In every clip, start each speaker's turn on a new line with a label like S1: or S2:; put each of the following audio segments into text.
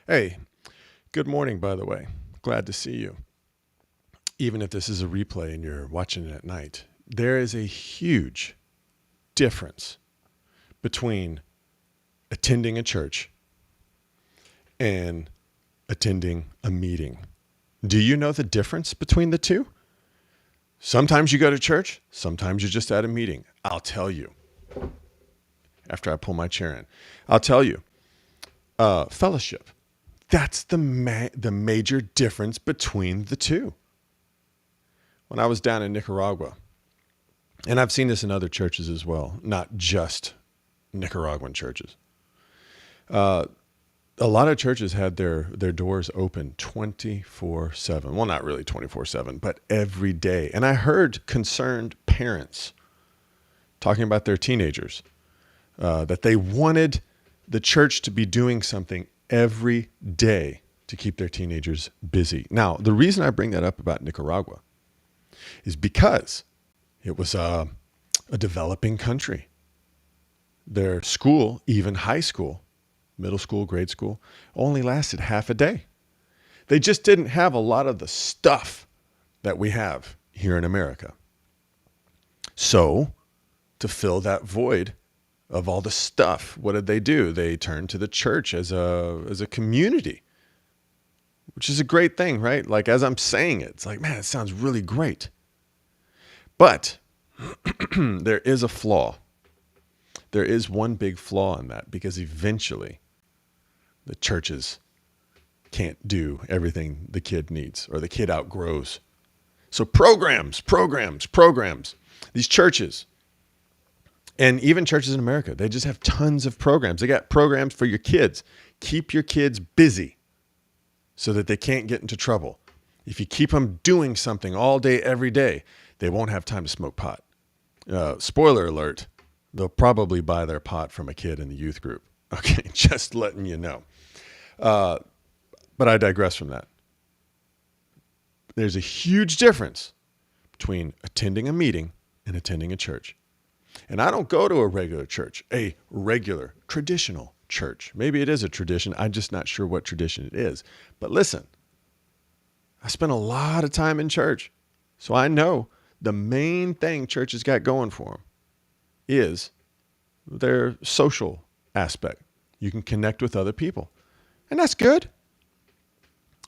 S1: Hey, good morning, by the way. Glad to see you. Even if this is a replay and you're watching it at night, there is a huge difference between attending a church and attending a meeting. Do you know the difference between the two? Sometimes you go to church, sometimes you're just at a meeting. I'll tell you. After I pull my chair in, I'll tell you. Fellowship. That's the major difference between the two. When I was down in Nicaragua, and I've seen this in other churches as well, not just Nicaraguan churches. A lot of churches had their doors open 24/7. Well, not really 24/7, but every day. And I heard concerned parents talking about their teenagers, that they wanted the church to be doing something every day to keep their teenagers busy. Now, the reason I bring that up about Nicaragua is because it was a developing country. Their school, even high school, middle school, grade school, only lasted half a day. They just didn't have a lot of the stuff that we have here in America. So, to fill that void of all the stuff, what did they do? They turned to the church as a community, which is a great thing, right? Like, as I'm saying it, it's like, man, it sounds really great. But there is a flaw. There is one big flaw in that, because eventually the churches can't do everything the kid needs or the kid outgrows. So programs. These churches, and even churches in America, they just have tons of programs. They got programs for your kids. Keep your kids busy so that they can't get into trouble. If you keep them doing something all day, every day, they won't have time to smoke pot. Spoiler alert, they'll probably buy their pot from a kid in the youth group. Okay, just letting you know. But I digress from that. There's a huge difference between attending a meeting and attending a church. And I don't go to a regular church, a regular traditional church. Maybe it is a tradition. I'm just not sure what tradition it is. But listen, I spent a lot of time in church. So I know the main thing churches got going for them is their social aspect. You can connect with other people. And that's good.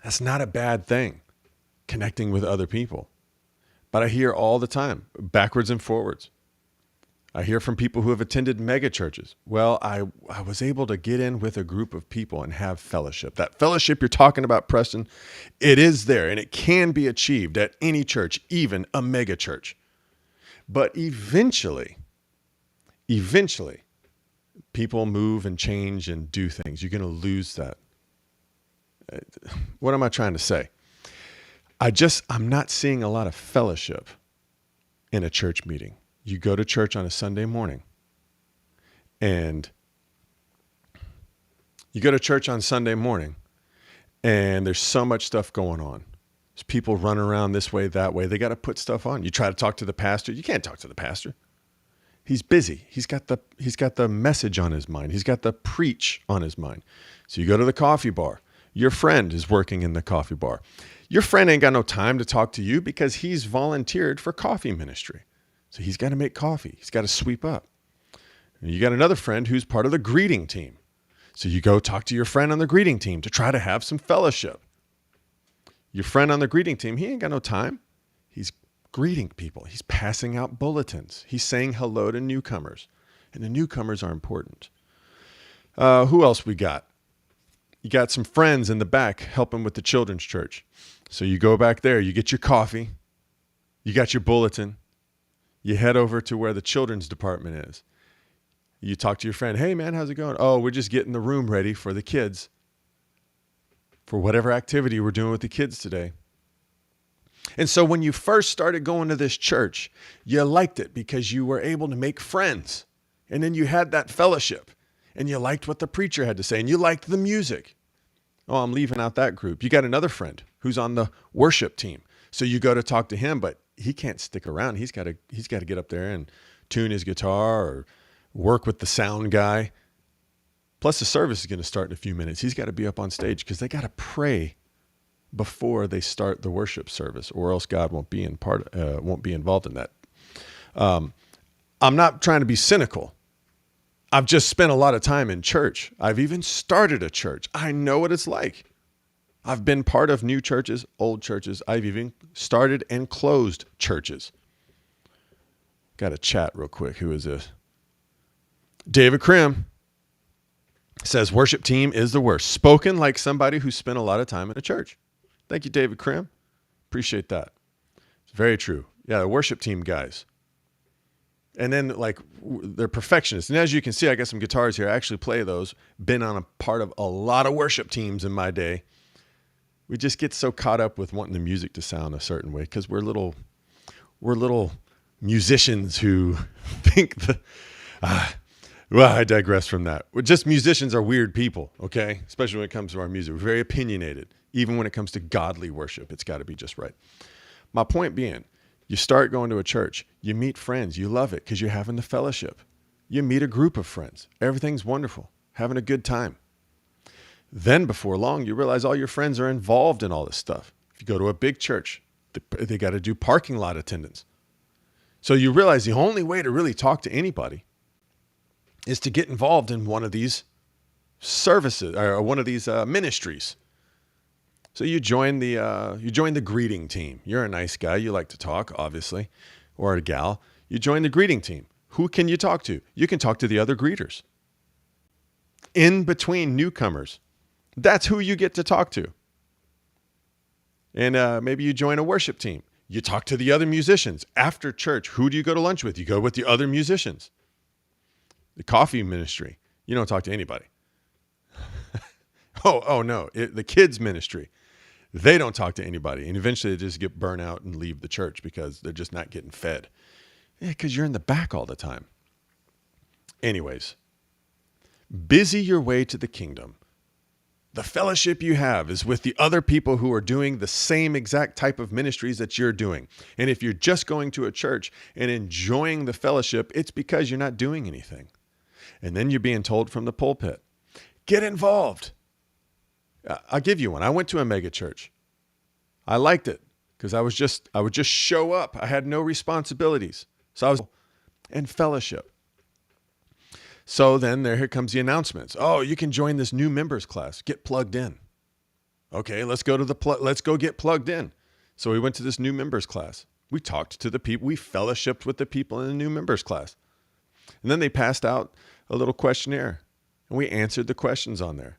S1: That's not a bad thing, connecting with other people. But I hear all the time, backwards and forwards. I hear from people who have attended mega churches. Well, I was able to get in with a group of people and have fellowship. That fellowship you're talking about, Preston, it is there, and it can be achieved at any church, even a mega church. But eventually, people move and change and do things. You're going to lose that. What am I trying to say? I'm not seeing a lot of fellowship in a church meeting. You go to church on a Sunday morning and there's so much stuff going on. There's people running around this way, that way. They got to put stuff on. You try to talk to the pastor. You can't talk to the pastor. He's busy. He's got the message on his mind. He's got the preach on his mind. So you go to the coffee bar. Your friend is working in the coffee bar. Your friend ain't got no time to talk to you because he's volunteered for coffee ministry. So he's got to make coffee. He's got to sweep up. And you got another friend who's part of the greeting team. So you go talk to your friend on the greeting team to try to have some fellowship. Your friend on the greeting team, he ain't got no time. He's greeting people. He's passing out bulletins. He's saying hello to newcomers. And the newcomers are important. Who else we got? You got some friends in the back helping with the children's church. So you go back there, you get your coffee, you got your bulletin, you head over to where the children's department is. You talk to your friend, hey man, how's it going? Oh, we're just getting the room ready for the kids, for whatever activity we're doing with the kids today. And so when you first started going to this church, you liked it because you were able to make friends. And then you had that fellowship. And you liked what the preacher had to say, and you liked the music. Oh, I'm leaving out that group. You got another friend who's on the worship team. So you go to talk to him, but he can't stick around. He's got to get up there and tune his guitar or work with the sound guy. Plus the service is going to start in a few minutes. He's got to be up on stage because they got to pray before they start the worship service, or else God won't be involved in that. I'm not trying to be cynical. I've just spent a lot of time in church. I've even started a church. I know what it's like. I've been part of new churches, old churches. I've even started and closed churches. Got to chat real quick. Who is this? David Krim says worship team is the worst. Spoken like somebody who spent a lot of time in a church. Thank you, David Krim. Appreciate that. It's very true. Yeah, the worship team guys. And then like they're perfectionists. And as you can see, I got some guitars here. I actually play those. Been on a part of a lot of worship teams in my day. We just get so caught up with wanting the music to sound a certain way because we're little musicians who think well, I digress from that. We're just musicians are weird people, okay? Especially when it comes to our music. We're very opinionated. Even when it comes to godly worship, it's got to be just right. My point being, you start going to a church, you meet friends, you love it because you're having the fellowship. You meet a group of friends. Everything's wonderful, having a good time. Then before long, you realize all your friends are involved in all this stuff. If you go to a big church, they got to do parking lot attendance. So you realize the only way to really talk to anybody is to get involved in one of these services or one of these ministries. So you join the greeting team. You're a nice guy. You like to talk, obviously, or a gal. You join the greeting team. Who can you talk to? You can talk to the other greeters. In between newcomers, that's who you get to talk to. And maybe you join a worship team. You talk to the other musicians. After church, who do you go to lunch with? You go with the other musicians. The coffee ministry. You don't talk to anybody. Oh no, the kids ministry. They don't talk to anybody. And eventually they just get burnt out and leave the church because they're just not getting fed. Yeah, because you're in the back all the time. Anyways, busy your way to the kingdom. The fellowship you have is with the other people who are doing the same exact type of ministries that you're doing. And if you're just going to a church and enjoying the fellowship, it's because you're not doing anything. And then you're being told from the pulpit, get involved. I'll give you one. I went to a mega church. I liked it because I would just show up. I had no responsibilities. So I was in fellowship. So then here comes the announcements. Oh, you can join this new members class. Get plugged in. Okay, let's go get plugged in. So we went to this new members class. We talked to the people. We fellowshipped with the people in the new members class. And then they passed out a little questionnaire and we answered the questions on there.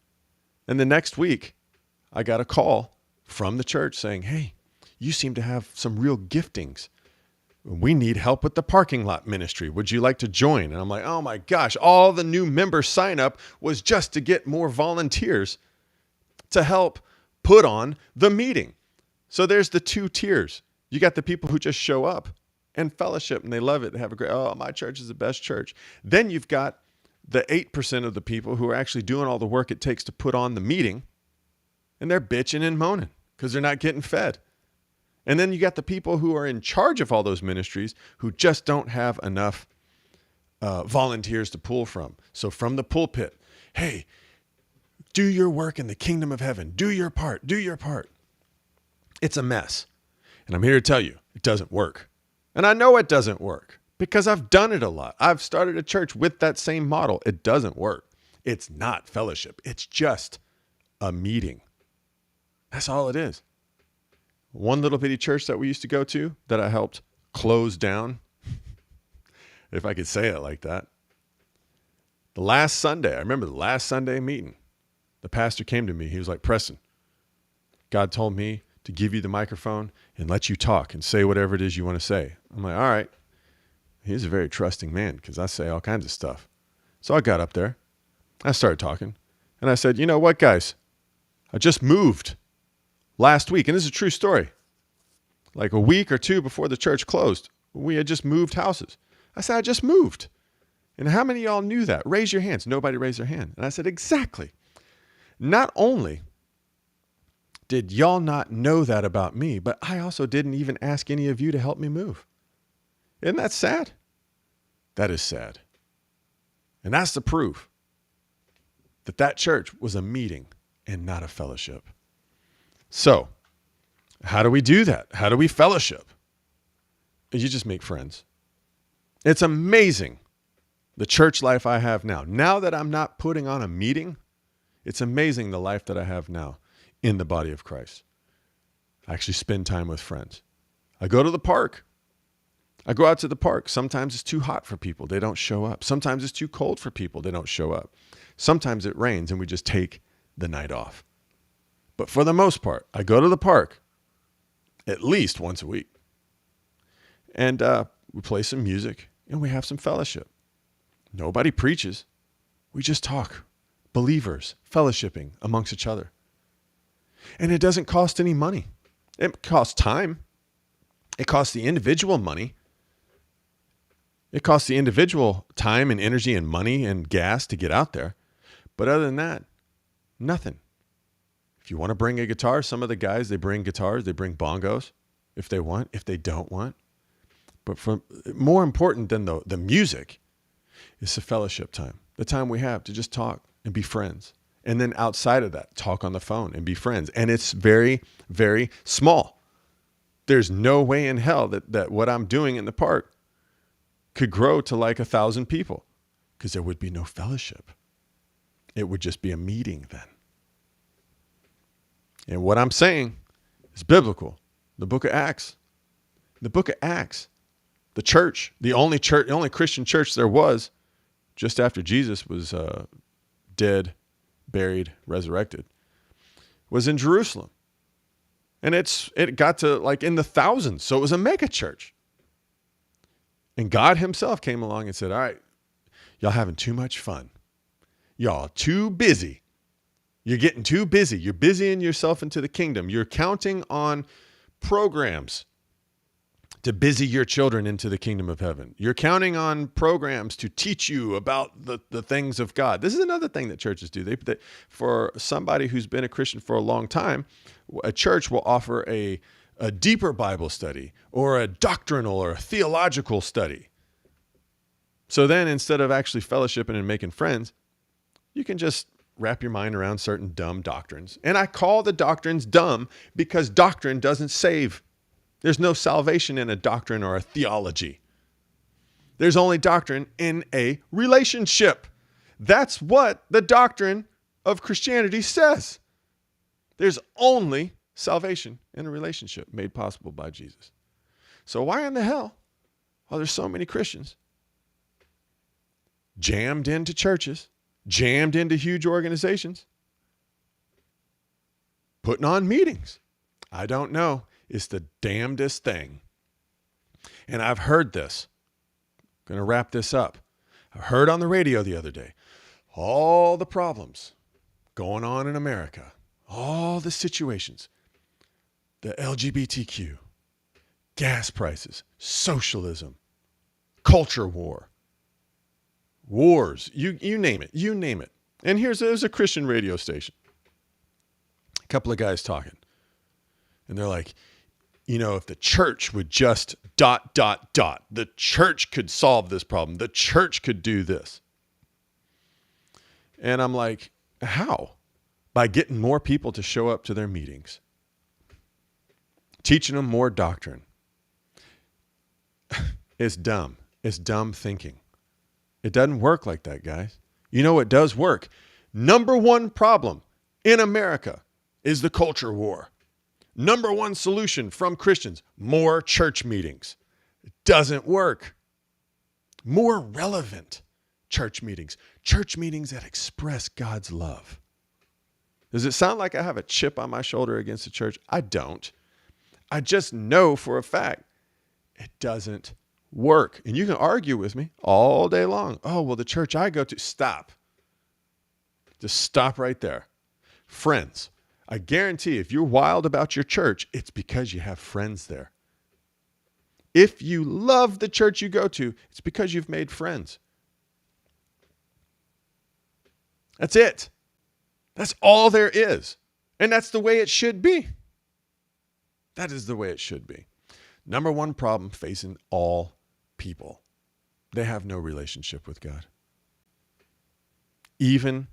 S1: And the next week, I got a call from the church saying, hey, you seem to have some real giftings. We need help with the parking lot ministry. Would you like to join? And I'm like, oh my gosh, all the new member sign up was just to get more volunteers to help put on the meeting. So there's the two tiers. You got the people who just show up and fellowship and they love it. They have a great, oh, my church is the best church. Then you've got the 8% of the people who are actually doing all the work it takes to put on the meeting, and they're bitching and moaning because they're not getting fed. And then you got the people who are in charge of all those ministries who just don't have enough volunteers to pull from. So from the pulpit, hey, do your work in the kingdom of heaven. Do your part. Do your part. It's a mess. And I'm here to tell you, it doesn't work. And I know it doesn't work. Because I've done it a lot. I've started a church with that same model. It doesn't work. It's not fellowship. It's just a meeting. That's all it is. One little bitty church that we used to go to that I helped close down, if I could say it like that. The last Sunday, I remember the last Sunday meeting, the pastor came to me. He was like, Preston, God told me to give you the microphone and let you talk and say whatever it is you want to say. I'm like, all right. He's a very trusting man because I say all kinds of stuff. So I got up there. I started talking. And I said, you know what, guys? I just moved last week. And this is a true story. Like a week or two before the church closed, we had just moved houses. I said, I just moved. And how many of y'all knew that? Raise your hands. Nobody raised their hand. And I said, exactly. Not only did y'all not know that about me, but I also didn't even ask any of you to help me move. Isn't that sad? That is sad. And that's the proof that that church was a meeting and not a fellowship. So, how do we do that? How do we fellowship? You just make friends. It's amazing the church life I have now. Now that I'm not putting on a meeting, it's amazing the life that I have now in the body of Christ. I actually spend time with friends. I go to the park. I go out to the park. Sometimes it's too hot for people. They don't show up. Sometimes it's too cold for people. They don't show up. Sometimes it rains and we just take the night off. But for the most part, I go to the park at least once a week. And we play some music and we have some fellowship. Nobody preaches. We just talk. Believers, fellowshipping amongst each other. And it doesn't cost any money. It costs time. It costs the individual money. It costs the individual time and energy and money and gas to get out there. But other than that, nothing. If you want to bring a guitar, some of the guys, they bring guitars, they bring bongos if they want, if they don't want. But more important than the music is the fellowship time, the time we have to just talk and be friends. And then outside of that, talk on the phone and be friends. And it's very, very small. There's no way in hell that what I'm doing in the park could grow to like 1,000 people because there would be no fellowship. It would just be a meeting then. And what I'm saying is biblical. The book of Acts. The book of Acts. The church, the only Christian church there was just after Jesus was dead, buried, resurrected, was in Jerusalem. And it got to like in the thousands. So it was a mega church. And God himself came along and said, all right, y'all having too much fun. Y'all too busy. You're getting too busy. You're busying yourself into the kingdom. You're counting on programs to busy your children into the kingdom of heaven. You're counting on programs to teach you about the things of God. This is another thing that churches do. They for somebody who's been a Christian for a long time, a church will offer a deeper Bible study or a doctrinal or a theological study. So then instead of actually fellowshipping and making friends, you can just wrap your mind around certain dumb doctrines. And I call the doctrines dumb because doctrine doesn't save. There's no salvation in a doctrine or a theology. There's only doctrine in a relationship. That's what the doctrine of Christianity says. There's only salvation in a relationship made possible by Jesus. So why in the hell are there so many Christians jammed into churches, jammed into huge organizations, putting on meetings? I don't know. It's the damnedest thing. And I've heard this. I'm going to wrap this up. I heard on the radio the other day, all the problems going on in America, all the situations, the LGBTQ, gas prices, socialism, culture war, wars, you name it. And there's a Christian radio station. A couple of guys talking. And they're like, if the church would just ... the church could solve this problem. The church could do this. And I'm like, how? By getting more people to show up to their meetings. Teaching them more doctrine. It's dumb. It's dumb thinking. It doesn't work like that, guys. You know what does work? Number one problem in America is the culture war. Number one solution from Christians, more church meetings. It doesn't work. More relevant church meetings that express God's love. Does it sound like I have a chip on my shoulder against the church? I don't. I just know for a fact it doesn't work. And you can argue with me all day long. Oh, well, the church I go to, stop. Just stop right there. Friends. I guarantee if you're wild about your church, it's because you have friends there. If you love the church you go to, it's because you've made friends. That's it. That's all there is. And that's the way it should be. That is the way it should be. Number one problem facing all people. They have no relationship with God. Even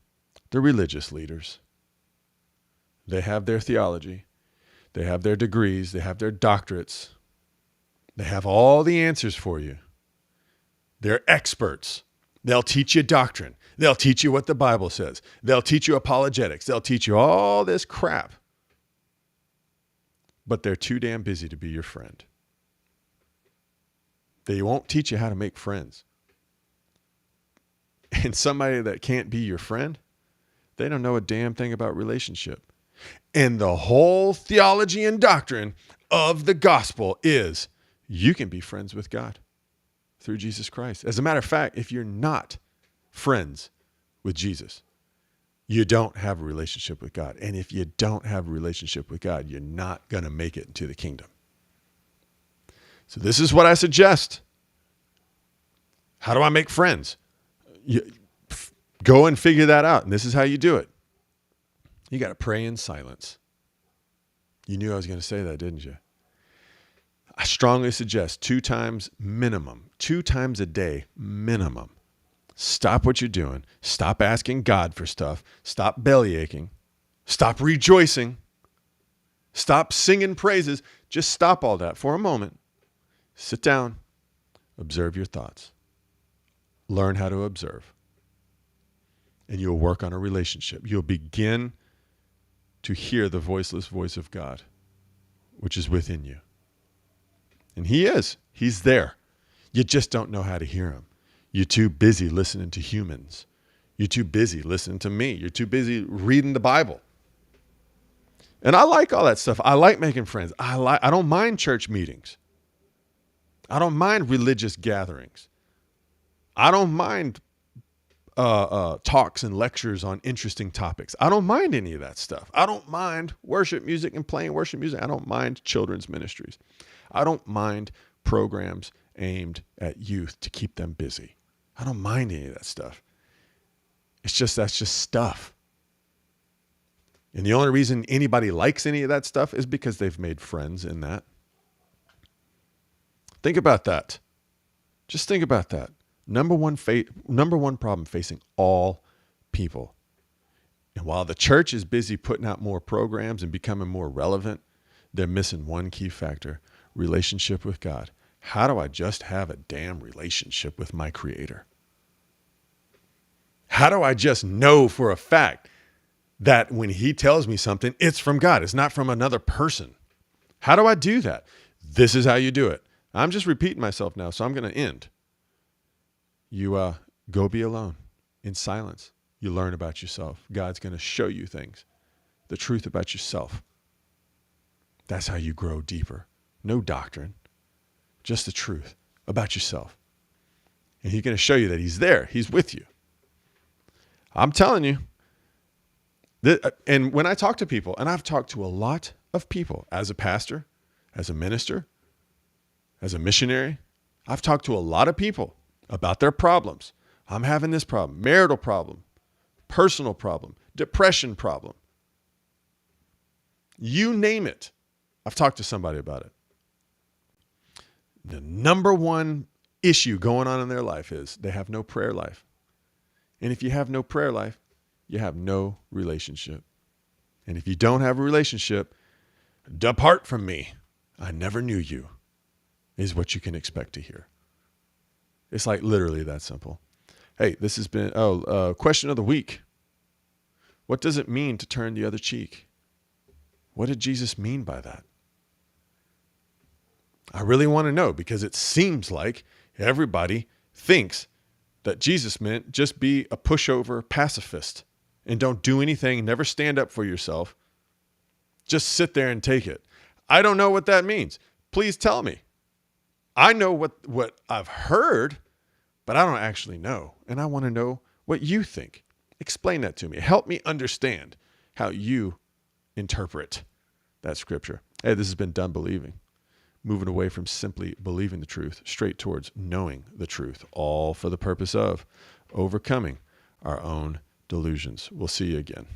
S1: the religious leaders. They have their theology. They have their degrees. They have their doctorates. They have all the answers for you. They're experts. They'll teach you doctrine. They'll teach you what the Bible says. They'll teach you apologetics. They'll teach you all this crap. But they're too damn busy to be your friend. They won't teach you how to make friends. And somebody that can't be your friend, they don't know a damn thing about relationship. And the whole theology and doctrine of the gospel is you can be friends with God through Jesus Christ. As a matter of fact, if you're not friends with Jesus, you don't have a relationship with God. And if you don't have a relationship with God, you're not going to make it into the kingdom. So this is what I suggest. How do I make friends? Go and figure that out. And this is how you do it. You got to pray in silence. You knew I was going to say that, didn't you? I strongly suggest 2 times minimum, 2 times a day minimum. Stop what you're doing. Stop asking God for stuff. Stop belly aching. Stop rejoicing. Stop singing praises. Just stop all that for a moment. Sit down. Observe your thoughts. Learn how to observe. And you'll work on a relationship. You'll begin to hear the voiceless voice of God, which is within you. And he is. He's there. You just don't know how to hear him. You're too busy listening to humans. You're too busy listening to me. You're too busy reading the Bible. And I like all that stuff. I like making friends. I don't mind church meetings. I don't mind religious gatherings. I don't mind talks and lectures on interesting topics. I don't mind any of that stuff. I don't mind worship music and playing worship music. I don't mind children's ministries. I don't mind programs aimed at youth to keep them busy. I don't mind any of that stuff. It's just, that's just stuff. And the only reason anybody likes any of that stuff is because they've made friends in that. Think about that. Just think about that. Number one problem facing all people. And while the church is busy putting out more programs and becoming more relevant, they're missing one key factor: relationship with God. How do I just have a damn relationship with my Creator? How do I just know for a fact that when he tells me something, it's from God, it's not from another person? How do I do that? This is how you do it. I'm just repeating myself now, so I'm going to end. You go be alone in silence. You learn about yourself. God's going to show you things, the truth about yourself. That's how you grow deeper. No doctrine, just the truth about yourself. And he's going to show you that he's there. He's with you. I'm telling you. And when I talk to people, and I've talked to a lot of people as a pastor, as a minister, as a missionary, I've talked to a lot of people about their problems. I'm having this problem, marital problem, personal problem, depression problem. You name it. I've talked to somebody about it. The number one issue going on in their life is they have no prayer life. And if you have no prayer life, you have no relationship. And if you don't have a relationship, depart from me. I never knew you, is what you can expect to hear. It's like literally that simple. Hey, this has been, question of the week. What does it mean to turn the other cheek? What did Jesus mean by that? I really want to know, because it seems like everybody thinks that Jesus meant just be a pushover pacifist and don't do anything, never stand up for yourself. Just sit there and take it. I don't know what that means. Please tell me. I know what I've heard, but I don't actually know. And I want to know what you think. Explain that to me. Help me understand how you interpret that scripture. Hey, this has been Done Believing. Moving away from simply believing the truth, straight towards knowing the truth, all for the purpose of overcoming our own delusions. We'll see you again.